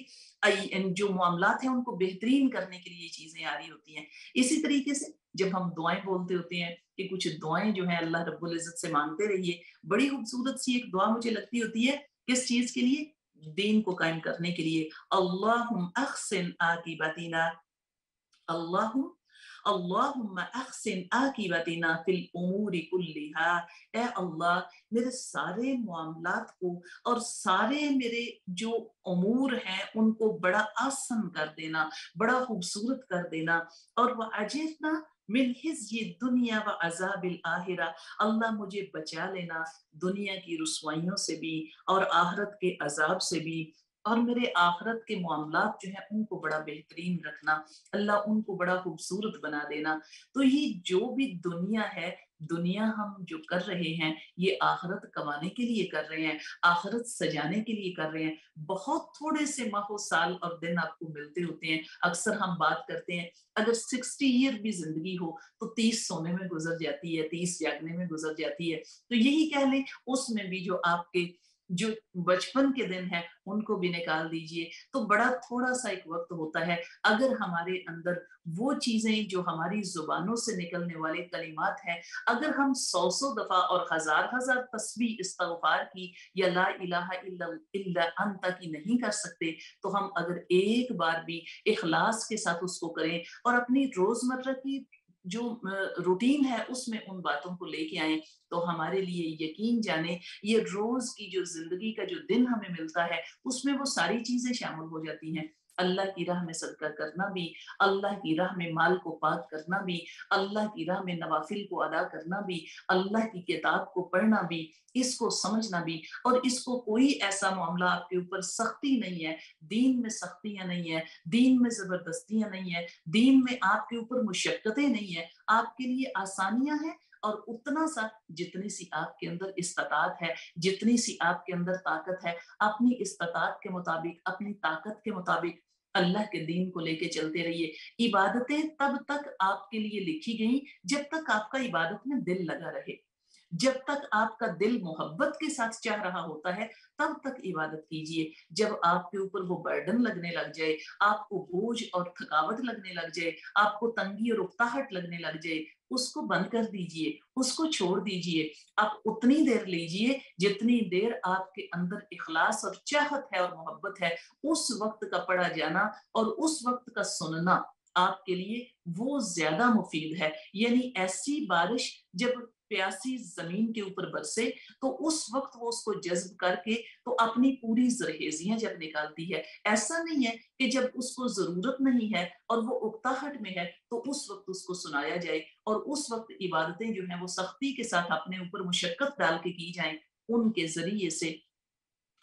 جو معاملات ہیں ان کو بہترین کرنے کے لیے یہ چیزیں آ رہی ہوتی ہیں. اسی طریقے سے جب ہم دعائیں بولتے ہوتے ہیں کہ کچھ دعائیں جو ہیں اللہ رب العزت سے مانگتے رہیے. بڑی خوبصورت سی ایک دعا مجھے لگتی ہوتی ہے کس چیز کے لیے؟ دین کو قائم کرنے کے لیے. اللہم احسن عاقبتنا، اللہم احسن عاقبتنا فی الامور کلہا. اے اللہ میرے سارے معاملات کو اور سارے میرے جو امور ہیں ان کو بڑا آسن کر دینا، بڑا خوبصورت کر دینا. اور وَأَجِرْنَا مِنْ خِزْيِ الدُّنْيَا وَعَذَابِ الْآخِرَةِ، اللہ مجھے بچا لینا دنیا کی رسوائیوں سے بھی اور آخرت کے عذاب سے بھی. اور میرے آخرت کے معاملات جو ہیں ان کو بڑا بہترین رکھنا، اللہ ان کو بڑا خوبصورت بنا دینا۔ تو یہ جو بھی دنیا ہے، دنیا ہم جو کر رہے ہیں یہ آخرت کمانے کے لیے کر رہے ہیں، آخرت سجانے کے لیے کر رہے ہیں۔ بہت تھوڑے سے ماہ و سال اور دن آپ کو ملتے ہوتے ہیں۔ اکثر ہم بات کرتے ہیں اگر 60 ایئر بھی زندگی ہو تو 30 سونے میں گزر جاتی ہے، 30 جاگنے میں گزر جاتی ہے۔ تو یہی کہہ لیں اس میں بھی جو آپ کے جو بچپن کے دن ہیں ان کو بھی نکال دیجئے تو بڑا تھوڑا سا ایک وقت ہوتا ہے۔ اگر ہمارے اندر وہ چیزیں جو ہماری زبانوں سے نکلنے والے کلمات ہیں، اگر ہم 100 دفعہ اور ہزار تسبیح استغفار کی یا لا الہ الا انت کی نہیں کر سکتے، تو ہم اگر ایک بار بھی اخلاص کے ساتھ اس کو کریں اور اپنی روزمرہ کی جو روٹین ہے اس میں ان باتوں کو لے کے آئیں، تو ہمارے لیے یقین جانے یہ روز کی جو زندگی کا جو دن ہمیں ملتا ہے اس میں وہ ساری چیزیں شامل ہو جاتی ہیں۔ اللہ کی راہ میں صدقہ کرنا بھی، اللہ کی راہ میں مال کو پاک کرنا بھی، اللہ کی راہ میں نوافل کو ادا کرنا بھی، اللہ کی کتاب کو پڑھنا بھی، اس کو سمجھنا بھی، اور اس کو کوئی ایسا معاملہ آپ کے اوپر سختی نہیں ہے، دین میں سختیاں نہیں ہیں، دین میں زبردستیاں نہیں ہیں، دین میں آپ کے اوپر مشقتیں نہیں ہیں، آپ کے لیے آسانیاں ہیں، اور اتنا سا جتنی سی آپ کے اندر استطاعت ہے، جتنی سی آپ کے اندر طاقت ہے، اپنی استطاعت کے مطابق، اپنی طاقت کے مطابق اللہ کے دین کو لے کے چلتے رہیے۔ عبادتیں تب تک آپ کے لیے لکھی گئیں جب تک آپ کا عبادت میں دل لگا رہے، جب تک آپ کا دل محبت کے ساتھ چاہ رہا ہوتا ہے تب تک عبادت کیجئے۔ جب آپ کے اوپر وہ برڈن لگنے لگ جائے، آپ کو بوجھ اور تھکاوٹ لگنے لگ جائے، آپ کو تنگی اور اکتاہٹ لگنے لگ جائے، اس کو بند کر دیجئے، اس کو چھوڑ دیجئے۔ آپ اتنی دیر لیجئے جتنی دیر آپ کے اندر اخلاص اور چاہت ہے اور محبت ہے۔ اس وقت کا پڑھا جانا اور اس وقت کا سننا آپ کے لیے وہ زیادہ مفید ہے۔ یعنی ایسی بارش جب پیاسی زمین کے اوپر برسے تو اس وقت وہ اس کو جذب کر کے تو اپنی پوری زرخیزیاں جب نکالتی ہے۔ ایسا نہیں ہے کہ جب اس کو ضرورت نہیں ہے اور وہ اکتاہٹ میں ہے تو اس وقت اس کو سنایا جائے، اور اس وقت عبادتیں جو ہیں وہ سختی کے ساتھ اپنے اوپر مشقت ڈال کے کی جائیں۔ ان کے ذریعے سے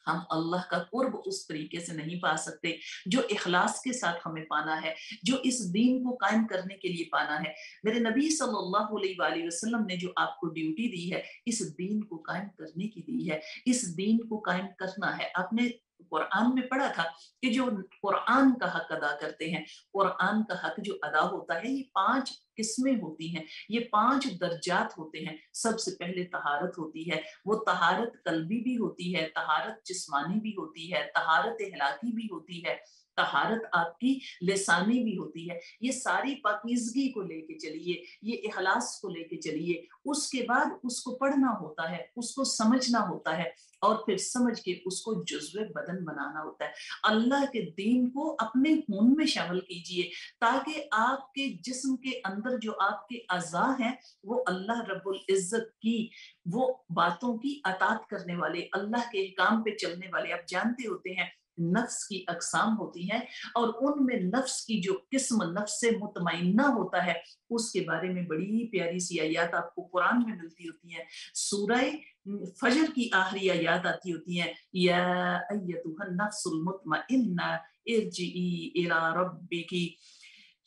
ہم اللہ کا قرب اس طریقے سے نہیں پا سکتے جو اخلاص کے ساتھ ہمیں پانا ہے، جو اس دین کو قائم کرنے کے لیے پانا ہے۔ میرے نبی صلی اللہ علیہ وآلہ وسلم نے جو آپ کو ڈیوٹی دی ہے اس دین کو قائم کرنے کی دی ہے، اس دین کو قائم کرنا ہے۔ آپ نے قرآن میں پڑھا تھا کہ جو قرآن کا حق ادا کرتے ہیں، قرآن کا حق جو ادا ہوتا ہے یہ 5 قسمیں ہوتی ہیں، یہ 5 درجات ہوتے ہیں۔ سب سے پہلے طہارت ہوتی ہے، وہ طہارت قلبی بھی ہوتی ہے، طہارت جسمانی بھی ہوتی ہے، طہارت اخلاقی بھی ہوتی ہے، طہارت آپ کی لسانی بھی ہوتی ہے۔ یہ ساری پاکیزگی کو لے کے چلیے، یہ اخلاص کو لے کے چلیے۔ اس کے بعد اس کو پڑھنا ہوتا ہے، اس کو سمجھنا ہوتا ہے، اور پھر سمجھ کے اس کو جزو بدن بنانا ہوتا ہے۔ اللہ کے دین کو اپنے خون میں شامل کیجئے تاکہ آپ کے جسم کے اندر جو آپ کے اعضاء ہیں وہ اللہ رب العزت کی وہ باتوں کی اطاعت کرنے والے، اللہ کے احکام پہ چلنے والے۔ آپ جانتے ہوتے ہیں نفس کی اقسام ہوتی ہیں، اور ان میں نفس کی جو قسم نفس سے مطمئنہ ہوتا ہے اس کے بارے میں بڑی پیاری سی آیات آپ کو قرآن میں ملتی ہوتی ہیں۔ سورہ فجر کی آخری آیات آتی ہوتی ہیں، یا ایتھا النفس المطمئنہ ارجعی الی ربک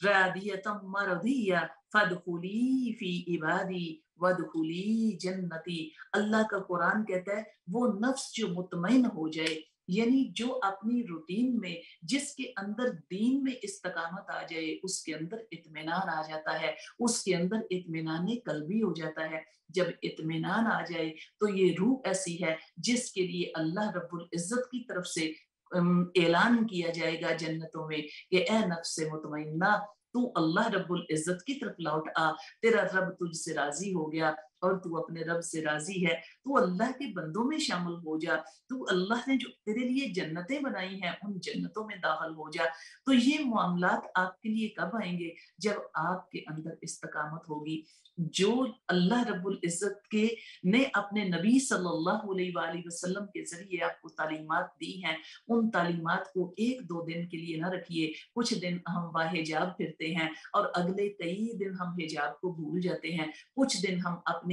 راضیۃ مرضیہ فادخلی فی عبادی وادخلی جنتی۔ اللہ کا قرآن کہتا ہے وہ نفس جو مطمئن ہو جائے، یعنی جو اپنی روٹین میں جس کے اندر دین میں استقامت آ جائے، اس کے اندر اطمینان آ جاتا ہے، اس کے اندر اطمینان قلبی ہو جاتا ہے۔ جب اطمینان آ جائے تو یہ روح ایسی ہے جس کے لیے اللہ رب العزت کی طرف سے اعلان کیا جائے گا جنتوں میں کہ اے نفس مطمئنہ تو اللہ رب العزت کی طرف لوٹ آ، تیرا رب تجھ سے راضی ہو گیا اور تو اپنے رب سے راضی ہے، تو اللہ کے بندوں میں شامل ہو جا، تو اللہ نے جو تیرے لیے جنتیں بنائی ہیں ان جنتوں میں داخل ہو جا۔ تو یہ معاملات آپ کے لیے کب آئیں گے؟ جب آپ کے اندر استقامت ہوگی۔ جو اللہ رب العزت کے نے اپنے نبی صلی اللہ علیہ وآلہ وسلم کے ذریعے آپ کو تعلیمات دی ہیں، ان تعلیمات کو 1-2 دن کے لیے نہ رکھیے۔ کچھ دن ہم باحجاب پھرتے ہیں اور اگلے کئی دن ہم حجاب کو بھول جاتے ہیں، کچھ دن ہم اپنی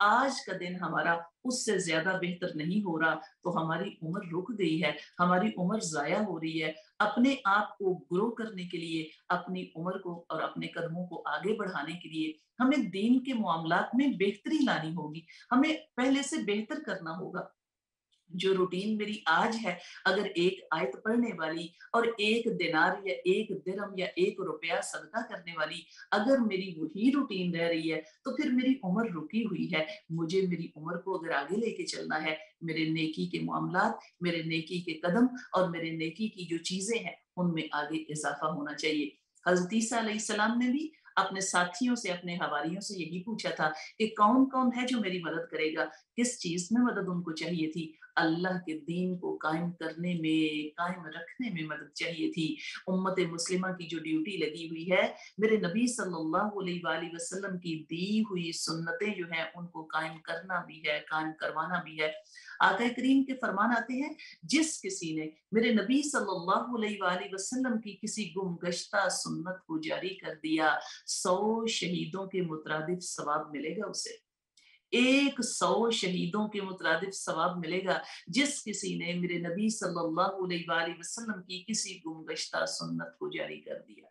آج کا دن ہمارا اس سے زیادہ بہتر نہیں ہو رہا تو ہماری عمر رک گئی ہے، ہماری عمر ضائع ہو رہی ہے۔ اپنے آپ کو گرو کرنے کے لیے، اپنی عمر کو اور اپنے قدموں کو آگے بڑھانے کے لیے ہمیں دین کے معاملات میں بہتری لانی ہوگی، ہمیں پہلے سے بہتر کرنا ہوگا۔ جو روٹین میری آج ہے، اگر ایک آیت پڑھنے والی اور ایک دینار یا ایک درہم یا ایک روپیہ صدقہ کرنے والی اگر میری وہی روٹین رہ رہی ہے تو پھر میری عمر رکی ہوئی ہے۔ مجھے میری عمر کو اگر آگے لے کے چلنا ہے، میرے نیکی کے معاملات، میرے نیکی کے قدم اور میرے نیکی کی جو چیزیں ہیں ان میں آگے اضافہ ہونا چاہیے۔ حضرت عیسیٰ علیہ السلام نے بھی اپنے ساتھیوں سے، اپنے حواریوں سے یہی پوچھا تھا کہ کون کون ہے جو میری مدد کرے گا؟ کس چیز میں مدد ان کو چاہیے تھی؟ اللہ کے دین کو قائم کرنے میں، قائم رکھنے میں مدد چاہیے تھی۔ امت مسلمہ کی جو ڈیوٹی لگی ہوئی ہے، میرے نبی صلی اللہ علیہ وآلہ وسلم کی دی ہوئی سنتیں جو ہیں ان کو قائم کرنا بھی ہے، قائم کروانا بھی ہے۔ آقا کریم کے فرمان آتے ہیں، جس کسی نے میرے نبی صلی اللہ علیہ وآلہ وسلم کی کسی گم گشتہ سنت کو جاری کر دیا، 100 شہیدوں کے مترادف ثواب ملے گا اسے۔ 100 شہیدوں کے مترادف ثواب ملے گا جس کسی نے میرے نبی صلی اللہ علیہ وآلہ وسلم کی کسی گم گشتہ سنت کو جاری کر دیا۔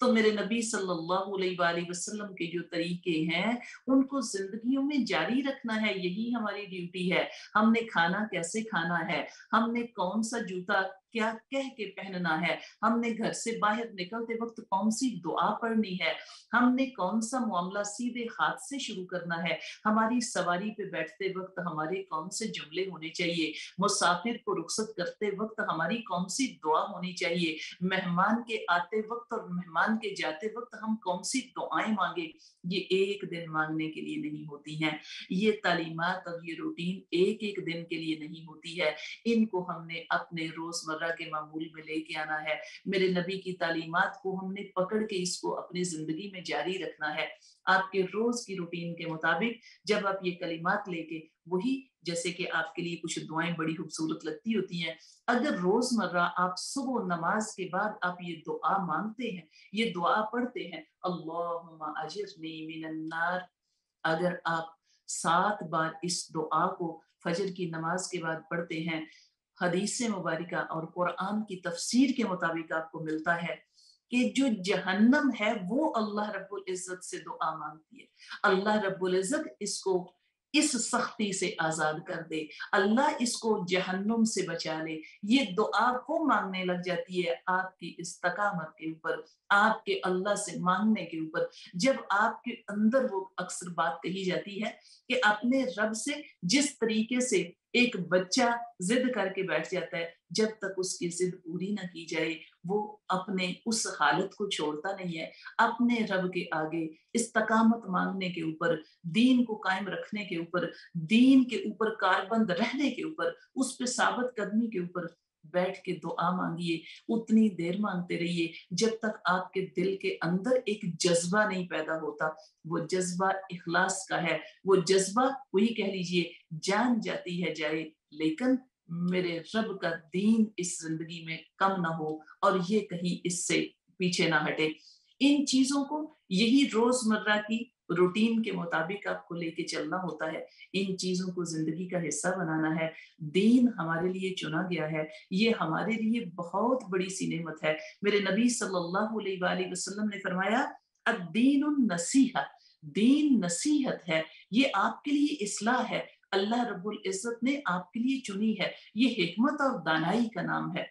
تو میرے نبی صلی اللہ علیہ وآلہ وسلم کے جو طریقے ہیں ان کو زندگیوں میں جاری رکھنا ہے، یہی ہماری ڈیوٹی ہے۔ ہم نے کھانا کیسے کھانا ہے، ہم نے کون سا جوتا کیا کہہ کے پہننا ہے، ہم نے گھر سے باہر نکلتے وقت کون سی دعا پڑھنی ہے، ہم نے کون سا معاملہ سیدھے ہاتھ سے شروع کرنا ہے، ہماری سواری پہ بیٹھتے وقت ہمارے کون سے جملے ہونے چاہیے، مسافر کو رخصت کرتے وقت ہماری کون سی دعا ہونی چاہیے، مہمان کے آتے وقت اور مہمان کے جاتے وقت ہم کون سی دعائیں مانگے۔ یہ ایک دن مانگنے کے لیے نہیں ہوتی ہیں، یہ تعلیمات اور یہ روٹین ایک ایک دن کے لیے نہیں ہوتی ہے، ان کو ہم نے اپنے روزمرہ کے معمول میں لے کے آنا ہے۔ میرے نبی کی تعلیمات کو ہم نے پکڑ کے اس کو اپنی زندگی میں جاری رکھنا ہے۔ آپ کے روز کی روٹین کے مطابق جب آپ یہ کلمات لے کے، وہی جیسے کہ آپ کے لیے کچھ دعائیں بڑی خوبصورت لگتی ہوتی ہیں، اگر روزمرہ آپ صبح نماز کے بعد آپ یہ دعا مانگتے ہیں، یہ دعا پڑھتے ہیں، اللہم اجرنی من النار، اگر آپ 7 بار اس دعا کو فجر کی نماز کے بعد پڑھتے ہیں، حدیث مبارکہ اور قرآن کی تفسیر کے مطابق آپ کو ملتا ہے کہ جو جہنم ہے وہ اللہ رب العزت سے دعا مانگتی ہے، اللہ رب العزت اس کو اس سختی سے آزاد کر دے، اللہ اس کو جہنم سے بچا لے۔ یہ دعا وہ مانگنے لگ جاتی ہے آپ کی استقامت کے اوپر، آپ کے اللہ سے مانگنے کے اوپر، جب آپ کے اندر وہ اکثر بات کہی جاتی ہے کہ اپنے رب سے جس طریقے سے ایک بچہ ضد کر کے بیٹھ جاتا ہے، جب تک اس کی ضد پوری نہ کی جائے وہ اپنے اس حالت کو چھوڑتا نہیں ہے۔ اپنے رب کے آگے استقامت مانگنے کے اوپر، دین کو قائم رکھنے کے اوپر، دین کے اوپر کاربند رہنے کے اوپر، اس پہ ثابت قدمی کے اوپر بیٹھ کے دعا مانگیے، اتنی دیر مانگتے رہیے جب تک آپ کے دل کے اندر ایک جذبہ نہیں پیدا ہوتا۔ وہ جذبہ اخلاص کا ہے، وہ جذبہ وہی کہہ لیجئے جان جاتی ہے جائے، لیکن میرے رب کا دین اس زندگی میں کم نہ ہو اور یہ کہیں اس سے پیچھے نہ ہٹے۔ ان چیزوں کو، یہی روزمرہ کی روٹین کے مطابق آپ کو لے کے چلنا ہوتا ہے، ان چیزوں کو زندگی کا حصہ بنانا ہے۔ دین ہمارے لیے چنا گیا ہے، یہ ہمارے لیے بہت بڑی سی نعمت ہے۔ میرے نبی صلی اللہ علیہ وآلہ وسلم نے فرمایا الدین النصیحہ، دین نصیحت ہے، یہ آپ کے لیے اصلاح ہے، اللہ رب العزت نے آپ کے لیے چنی ہے، یہ حکمت اور دانائی کا نام ہے۔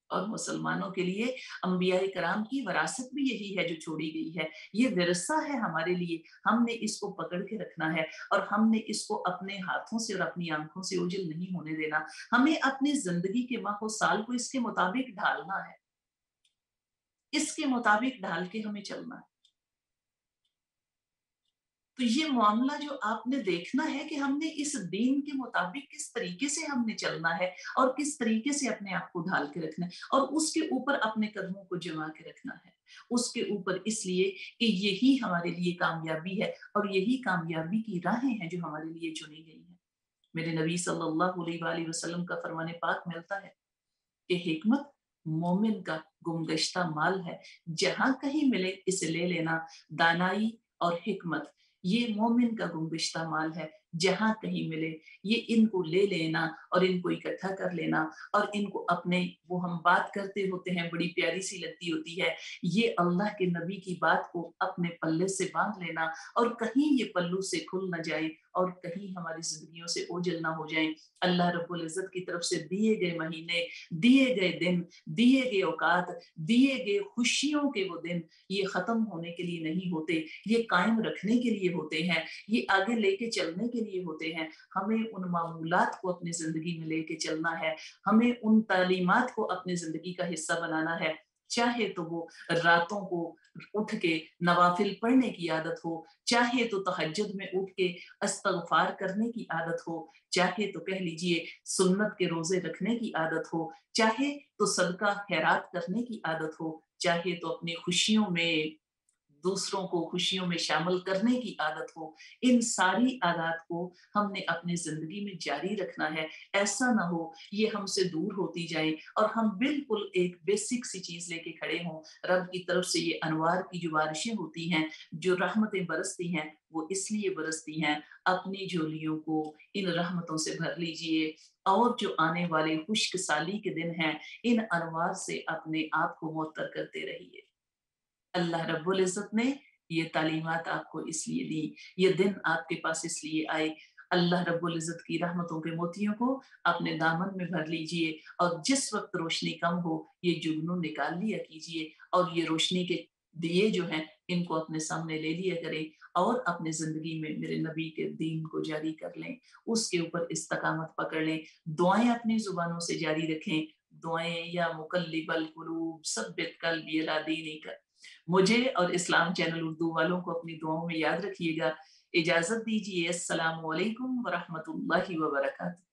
اور مسلمانوں کے لیے انبیاء کرام کی وراثت بھی یہی ہے جو چھوڑی گئی ہے، یہ ورثہ ہے ہمارے لیے، ہم نے اس کو پکڑ کے رکھنا ہے اور ہم نے اس کو اپنے ہاتھوں سے اور اپنی آنکھوں سے اوجھل نہیں ہونے دینا۔ ہمیں اپنی زندگی کے ماہ و سال کو اس کے مطابق ڈھالنا ہے، اس کے مطابق ڈھال کے ہمیں چلنا ہے۔ تو یہ معاملہ جو آپ نے دیکھنا ہے کہ ہم نے اس دین کے مطابق کس طریقے سے ہم نے چلنا ہے اور کس طریقے سے اپنے آپ کو ڈھال کے رکھنا ہے اور اس کے اوپر اپنے قدموں کو جما کے رکھنا ہے، اس کے اوپر، اس لیے کہ یہی ہمارے لیے کامیابی ہے اور یہی کامیابی کی راہیں ہیں جو ہمارے لیے چنی گئی ہیں۔ میرے نبی صلی اللہ علیہ وآلہ وسلم کا فرمان پاک ملتا ہے کہ حکمت مومن کا گمگشتہ مال ہے، جہاں کہیں ملے اسے لے لینا۔ دانائی اور حکمت یہ مومن کا گنگشتہ مال ہے، جہاں کہیں ملے یہ ان کو لے لینا اور ان کو اکٹھا کر لینا اور ان کو اپنے، وہ ہم بات کرتے ہوتے ہیں بڑی پیاری سی لگتی ہوتی ہے، یہ اللہ کے نبی کی بات کو اپنے پلے سے باندھ لینا اور کہیں یہ پلو سے کھل نہ جائے اور کہیں ہماری زندگیوں سے اوجل نہ ہو جائیں۔ اللہ رب العزت کی طرف سے دیے گئے مہینے، دیے گئے دن، دیے گئے اوقات، دیے گئے خوشیوں کے وہ دن یہ ختم ہونے کے لیے نہیں ہوتے، یہ قائم رکھنے کے لیے ہوتے ہیں، یہ آگے لے کے چلنے کے لیے ہوتے ہیں۔ ہمیں ان معمولات کو اپنی زندگی میں لے کے چلنا ہے، ہمیں ان تعلیمات کو اپنی زندگی کا حصہ بنانا ہے، چاہے تو وہ راتوں کو اٹھ کے نوافل پڑھنے کی عادت ہو، چاہے تو تہجد میں اٹھ کے استغفار کرنے کی عادت ہو، چاہے تو کہہ لیجئے سنت کے روزے رکھنے کی عادت ہو، چاہے تو صدقہ خیرات کرنے کی عادت ہو، چاہے تو اپنی خوشیوں میں دوسروں کو خوشیوں میں شامل کرنے کی عادت ہو۔ ان ساری عادات کو ہم نے اپنی زندگی میں جاری رکھنا ہے، ایسا نہ ہو یہ ہم سے دور ہوتی جائیں اور ہم بالکل ایک بیسک سی چیز لے کے کھڑے ہوں۔ رب کی طرف سے یہ انوار کی جو بارشیں ہوتی ہیں، جو رحمتیں برستی ہیں، وہ اس لیے برستی ہیں، اپنی جھولیوں کو ان رحمتوں سے بھر لیجئے اور جو آنے والے خشک سالی کے دن ہیں ان انوار سے اپنے آپ کو معطر کرتے رہیے۔ اللہ رب العزت نے یہ تعلیمات آپ کو اس لیے دی، یہ دن آپ کے پاس اس لیے آئے۔ اللہ رب العزت کی رحمتوں کے موتیوں کو اپنے دامن میں بھر لیجئے اور جس وقت روشنی کم ہو یہ جگنو نکال لیا کیجئے اور یہ روشنی کے دیے جو ہیں ان کو اپنے سامنے لے لیا کریں اور اپنے زندگی میں میرے نبی کے دین کو جاری کر لیں، اس کے اوپر استقامت پکڑ لیں، دعائیں اپنی زبانوں سے جاری رکھیں، دعائیں یا مقلب القلوب ثبت قلبی علی دینک۔ مجھے اور اسلام چینل اردو والوں کو اپنی دعاؤں میں یاد رکھیے گا۔ اجازت دیجیے، السلام علیکم ورحمۃ اللہ وبرکاتہ۔